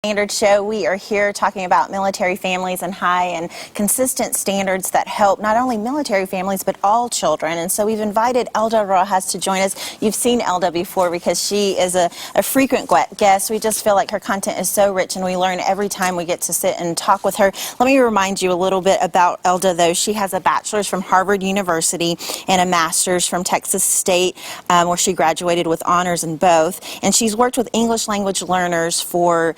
Standard Show. We are here talking about military families and high and consistent standards that help not only military families but all children. And so we've invited Elda Rojas to join us. You've seen Elda before because she is a frequent guest. We just feel like her content is so rich and we learn every time we get to sit and talk with her. Let me remind you a little bit about Elda, though. She has a bachelor's from Harvard University and a master's from Texas State, where she graduated with honors in both. And she's worked with English language learners for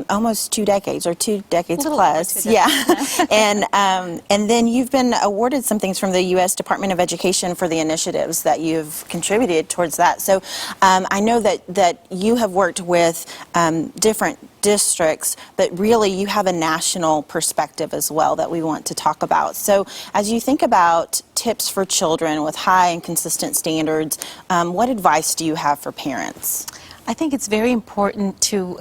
almost 2 decades, or 2 decades plus. Yeah. And then you've been awarded some things from the U.S. Department of Education for the initiatives that you've contributed towards that. So I know that you have worked with different districts, but really you have a national perspective as well that we want to talk about. So as you think about tips for children with high and consistent standards, what advice do you have for parents? I think it's very important to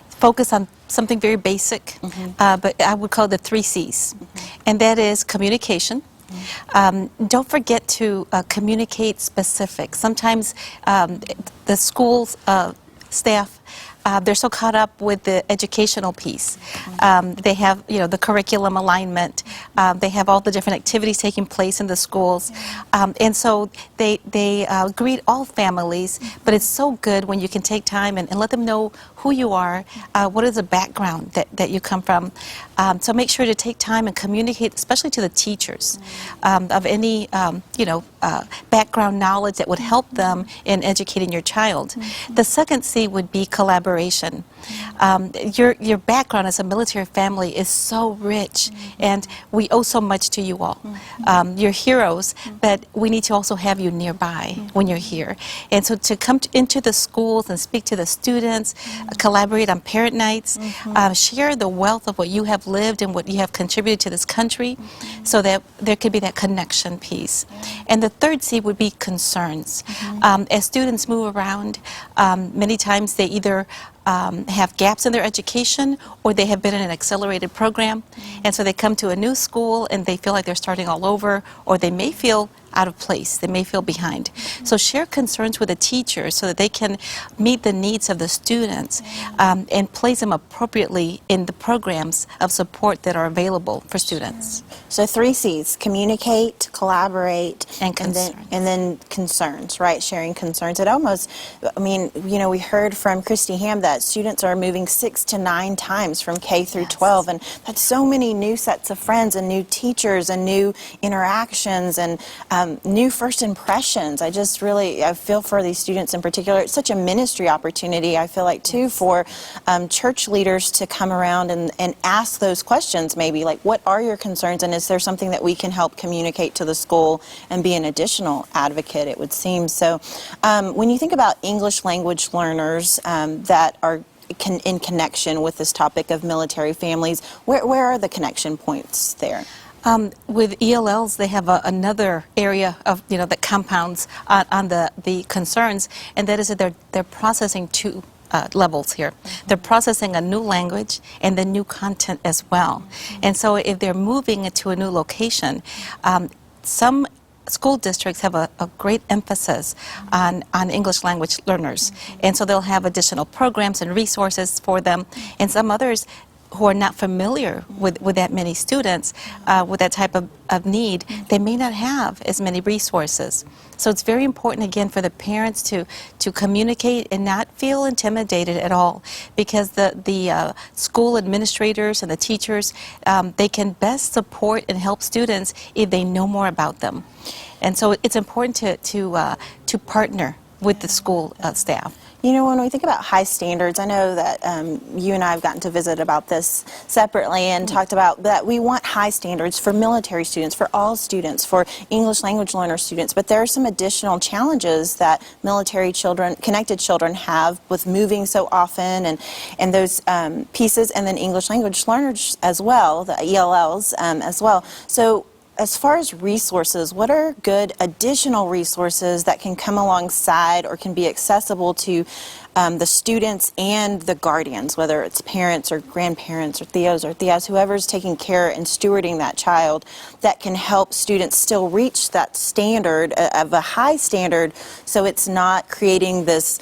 focus on something very basic, but I would call it the 3 C's, and that is communication. Don't forget to communicate specifics. Sometimes the school's staff, they're so caught up with the educational piece. They have, the curriculum alignment. They have all the different activities taking place in the schools. And so they greet all families, but it's so good when you can take time and let them know who you are, what is the background that you come from. So make sure to take time and communicate, especially to the teachers, of any, background knowledge that would help them in educating your child. The second C would be collaboration. Your background as a military family is so rich, and we owe so much to you all. You're heroes, but we need to also have you nearby when you're here. And so to come into the schools and speak to the students, collaborate on parent nights, share the wealth of what you have lived and what you have contributed to this country, so that there could be that connection piece. And the third C would be concerns. As students move around, many times they either have gaps in their education, or they have been in an accelerated program, and so they come to a new school and they feel like they're starting all over, or they may feel out of place, they may feel behind. So share concerns with the teachers so that they can meet the needs of the students, and place them appropriately in the programs of support that are available for students. So 3 C's: communicate, collaborate, and concerns. And then concerns, right? Sharing concerns. It almost, we heard from Christy Ham that students are moving 6 to 9 times from K through 12, and that's so many new sets of friends and new teachers and new interactions and new first impressions. I feel for these students in particular. It's such a ministry opportunity, I feel like, too, for church leaders to come around and ask those questions, maybe, like, what are your concerns, and is there something that we can help communicate to the school and be an additional advocate, it would seem. So when you think about English language learners that are in connection with this topic of military families, where are the connection points there? With ELLs, they have another area of, that compounds on the concerns, and that is that they're processing 2 levels here. They're processing a new language and the new content as well. And so if they're moving into a new location, some school districts have a great emphasis on English language learners. And so they'll have additional programs and resources for them. And some others who are not familiar with that many students, with that type of need, they may not have as many resources. So it's very important, again, for the parents to communicate and not feel intimidated at all, because the school administrators and the teachers, they can best support and help students if they know more about them. And so it's important to partner with the school staff. When we think about high standards, I know that you and I have gotten to visit about this separately and talked about that we want high standards for military students, for all students, for English language learner students, but there are some additional challenges that military children, connected children, have with moving so often, and those pieces, and then English language learners as well, the ELLs as well. So as far as resources, what are good additional resources that can come alongside or can be accessible to the students and the guardians, whether it's parents or grandparents or tias, whoever's taking care and stewarding that child, that can help students still reach that standard of a high standard, so it's not creating this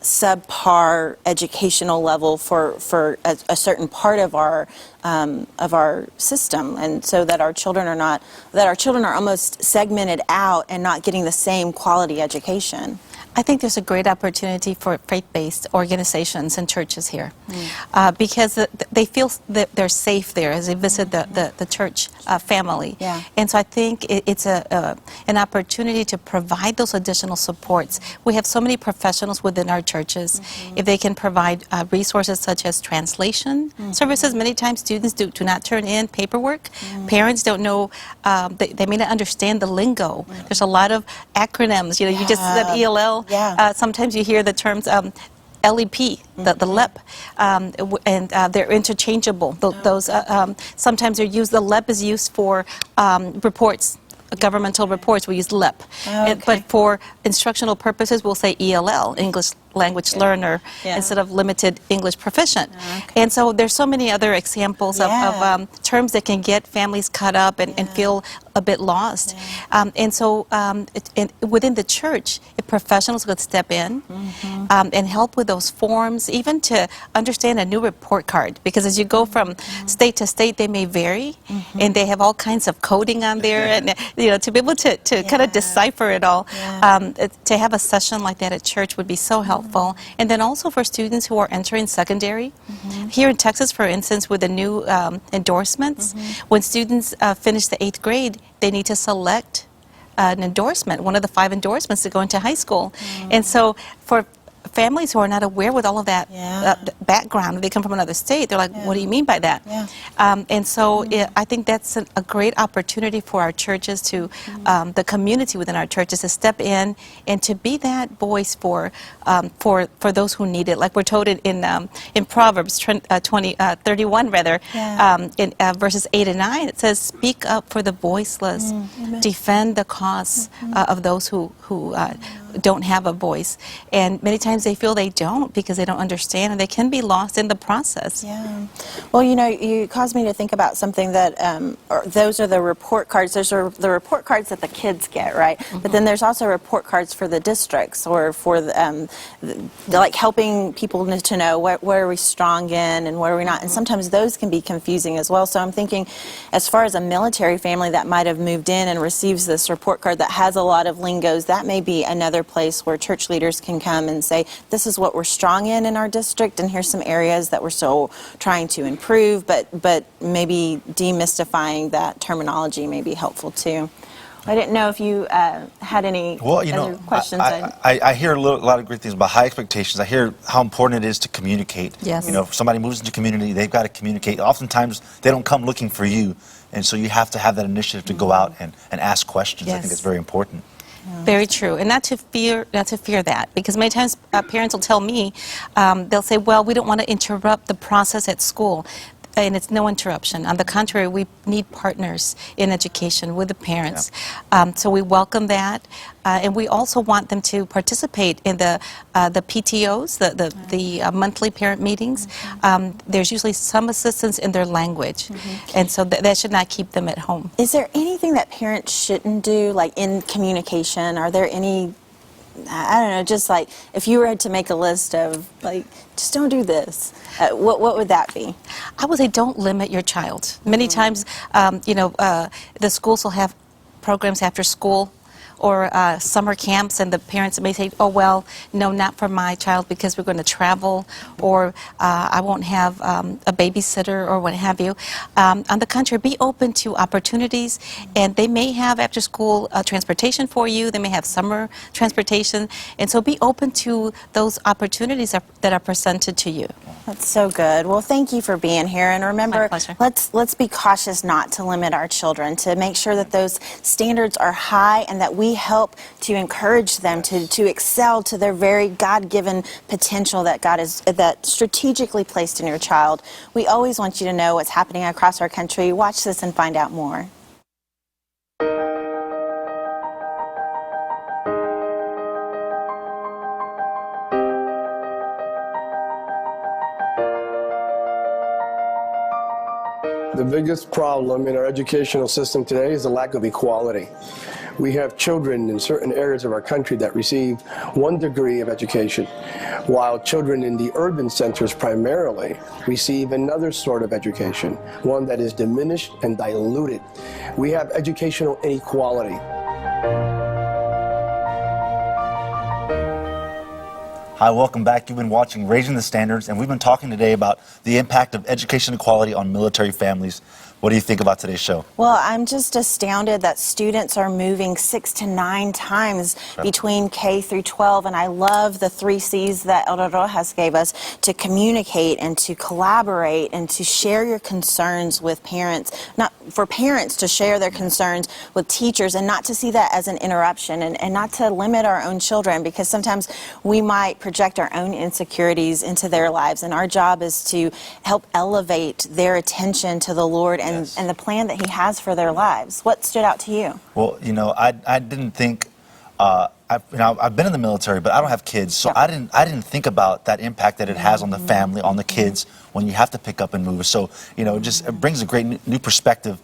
subpar educational level for a certain part of our system, and so that our children are almost segmented out and not getting the same quality education. I think there's a great opportunity for faith-based organizations and churches here because they feel that they're safe there as they visit the church family. Yeah. And so I think it's an opportunity to provide those additional supports. We have so many professionals within our churches. If they can provide resources such as translation services, many times students do not turn in paperwork. Parents don't know, they may not understand the lingo. There's a lot of acronyms. You just said ELL. Yeah. Sometimes you hear the terms LEP, the LEP, and they're interchangeable. Those sometimes they're used. The LEP is used for reports. Governmental reports, we use LEP. But for instructional purposes, we'll say ELL, English Language Learner, instead of Limited English Proficient. And so there's so many other examples of terms that can get families caught up and feel a bit lost. And so within the church, if professionals could step in and help with those forms, even to understand a new report card, because as you go from state to state, they may vary, and they have all kinds of coding on there, and to be able to kind of decipher it all, to have a session like that at church would be so helpful. And then also for students who are entering secondary. Here in Texas, for instance, with the new endorsements, when students finish the 8th grade, they need to select an endorsement, one of the 5 endorsements to go into high school. And so for families who are not aware with all of that background, they come from another state, they're like, what do you mean by that? And so I think that's a great opportunity for our churches to, the community within our churches to step in and to be that voice for those who need it. Like we're told in Proverbs 31, in verses 8 and 9, it says, speak up for the voiceless, defend the cause of those who don't have a voice. And many times they feel they don't because they don't understand, and they can be lost in the process. Yeah. Well, you caused me to think about something that, those are the report cards. Those are the report cards that the kids get, right? But then there's also report cards for the districts, or for like helping people to know where are we strong in and where are we not. And sometimes those can be confusing as well. So I'm thinking, as far as a military family that might have moved in and receives this report card that has a lot of lingos, that may be another place where church leaders can come and say, this is what we're strong in our district, and here's some areas that we're still trying to improve, but maybe demystifying that terminology may be helpful too. I didn't know if you had any other questions. I hear a lot of great things about high expectations. I hear how important it is to communicate. Yes. If somebody moves into community, they've got to communicate. Oftentimes, they don't come looking for you, and so you have to have that initiative to go out and ask questions. Yes. I think it's very important. Very true, and not to fear that, because many times parents will tell me, they'll say, well, we don't want to interrupt the process at school. And it's no interruption. On the contrary, we need partners in education with the parents. So we welcome that, and we also want them to participate in the PTOs, the monthly parent meetings. There's usually some assistance in their language, and so that should not keep them at home. Is there anything that parents shouldn't do, like in communication? Are there any, I don't know, just like if you were to make a list of, like, just don't do this, what would that be? I would say don't limit your child. Many times, the schools will have programs after school or summer camps, and the parents may say, oh, well, no, not for my child because we're going to travel, or I won't have a babysitter, or what have you. On the contrary, be open to opportunities, and they may have after-school transportation for you. They may have summer transportation, and so be open to those opportunities that are presented to you. That's so good. Well, thank you for being here, and remember, My pleasure. let's be cautious not to limit our children, to make sure that those standards are high and that we help to encourage them to excel to their very God-given potential that God is that strategically placed in your child. We always want you to know what's happening across our country. Watch this and find out more. The biggest problem in our educational system today is the lack of equality. We have children in certain areas of our country that receive one degree of education, while children in the urban centers primarily receive another sort of education, one that is diminished and diluted. We have educational inequality. Hi, welcome back. You've been watching Raising the Standards, and we've been talking today about the impact of education equality on military families. What do you think about today's show? Well, I'm just astounded that students are moving 6 to 9 times between K through 12, and I love the 3 C's that Elda Rojas gave us: to communicate and to collaborate and to share your concerns with parents. Not for parents to share their concerns with teachers, and not to see that as an interruption, and not to limit our own children, because sometimes we might project our own insecurities into their lives, and our job is to help elevate their attention to the Lord and the plan that He has for their lives. What stood out to you? Well, you know, I didn't think, I've been in the military, but I don't have kids, so I didn't think about that impact that it has on the family, on the kids, when you have to pick up and move. So, you know, it brings a great new perspective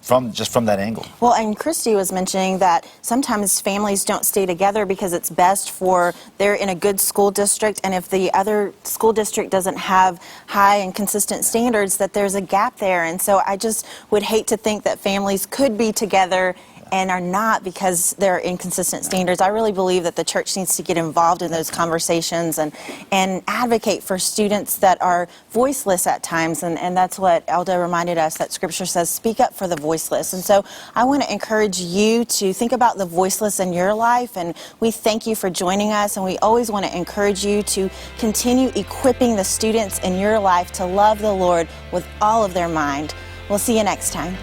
from that angle. Well, and Christy was mentioning that sometimes families don't stay together because it's best for they're in a good school district, and if the other school district doesn't have high and consistent standards, that there's a gap there. And so I just would hate to think that families could be together and are not because there are inconsistent standards. I really believe that the church needs to get involved in those conversations and advocate for students that are voiceless at times, and that's what Elda reminded us, that Scripture says, speak up for the voiceless. And so I want to encourage you to think about the voiceless in your life, and we thank you for joining us, and we always want to encourage you to continue equipping the students in your life to love the Lord with all of their mind. We'll see you next time.